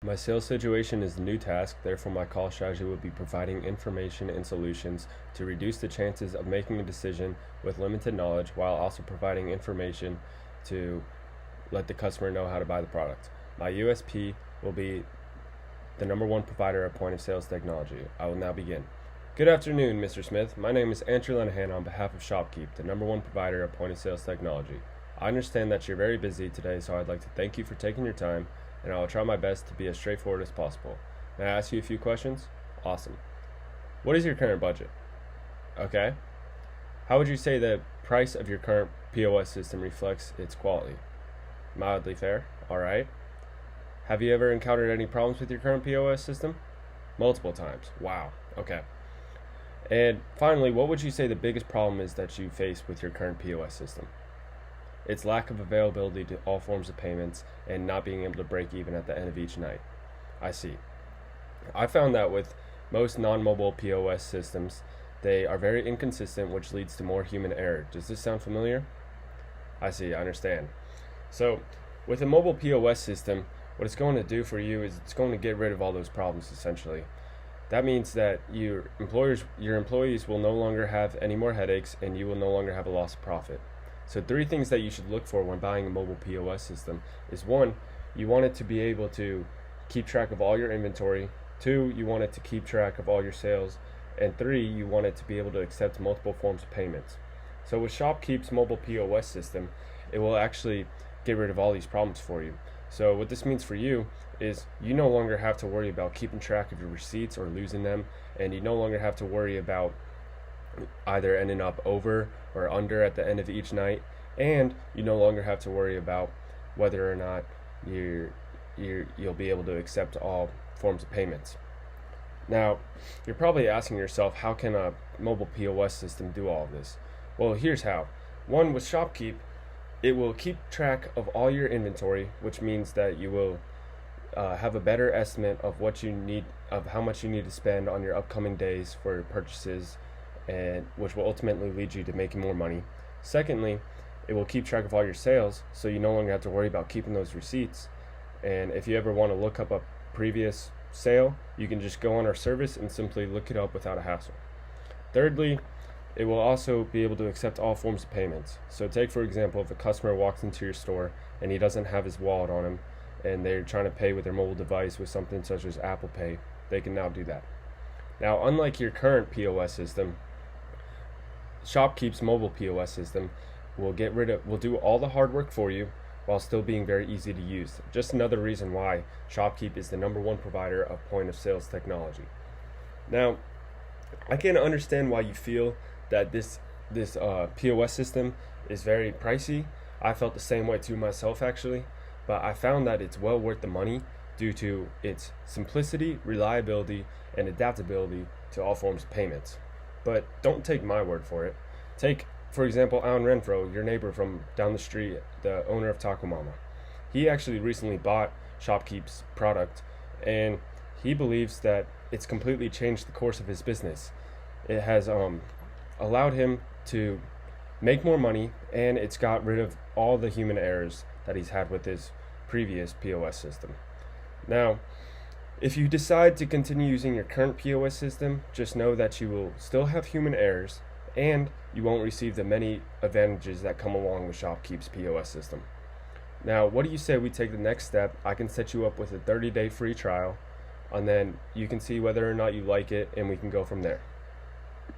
My sales situation is a new task, therefore my call strategy will be providing information and solutions to reduce the chances of making a decision with limited knowledge while also providing information to let the customer know how to buy the product. My USP will be the number one provider of point of sales technology. I will now begin. Good afternoon, Mr. Smith. My name is Andrew Linehan on behalf of ShopKeep, the number one provider of point of sales technology. I understand that you're very busy today, so I'd like to thank you for taking your time, and I will try my best to be as straightforward as possible. May I ask you a few questions? Awesome. What is your current budget? Okay. How would you say the price of your current POS system reflects its quality? Mildly fair. Alright. Have you ever encountered any problems with your current POS system? Multiple times. Wow. Okay. And finally, what would you say the biggest problem is that you face with your current POS system? Its lack of availability to all forms of payments and not being able to break even at the end of each night. I see. I found that with most non-mobile POS systems, they are very inconsistent, which leads to more human error. Does this sound familiar? I see, I understand. So, with a mobile POS system, what it's going to do for you is it's going to get rid of all those problems, essentially. That means that your employees will no longer have any more headaches, and you will no longer have a loss of profit. So 3 things that you should look for when buying a mobile POS system is 1, you want it to be able to keep track of all your inventory. 2, you want it to keep track of all your sales. And 3, you want it to be able to accept multiple forms of payments. So with ShopKeep's mobile POS system, it will actually get rid of all these problems for you. So what this means for you is you no longer have to worry about keeping track of your receipts or losing them, and you no longer have to worry about either ending up over or under at the end of each night, and you no longer have to worry about whether or not you'll be able to accept all forms of payments. Now, you're probably asking yourself, how can a mobile POS system do all of this? Well, here's how. 1, with ShopKeep, it will keep track of all your inventory, which means that you will have a better estimate of what you need, of how much you need to spend on your upcoming days for purchases, and which will ultimately lead you to making more money. Secondly, it will keep track of all your sales, so you no longer have to worry about keeping those receipts. And if you ever want to look up a previous sale, you can just go on our service and simply look it up without a hassle. Thirdly, it will also be able to accept all forms of payments. So take, for example, if a customer walks into your store and he doesn't have his wallet on him and they're trying to pay with their mobile device with something such as Apple Pay, they can now do that. Now, unlike your current POS system, ShopKeep's mobile POS system will do all the hard work for you while still being very easy to use. Just another reason why ShopKeep is the number one provider of point of sales technology. Now, I can understand why you feel that this POS system is very pricey. I felt the same way too myself, actually, but I found that it's well worth the money due to its simplicity, reliability, and adaptability to all forms of payments. But don't take my word for it. Take, for example, Alan Renfro, your neighbor from down the street, the owner of Taco Mama. He actually recently bought ShopKeep's product, and he believes that it's completely changed the course of his business. It has allowed him to make more money, and it's got rid of all the human errors that he's had with his previous POS system. Now, if you decide to continue using your current POS system, just know that you will still have human errors, and you won't receive the many advantages that come along with ShopKeep's POS system. Now, what do you say we take the next step? I can set you up with a 30-day free trial, and then you can see whether or not you like it, and we can go from there.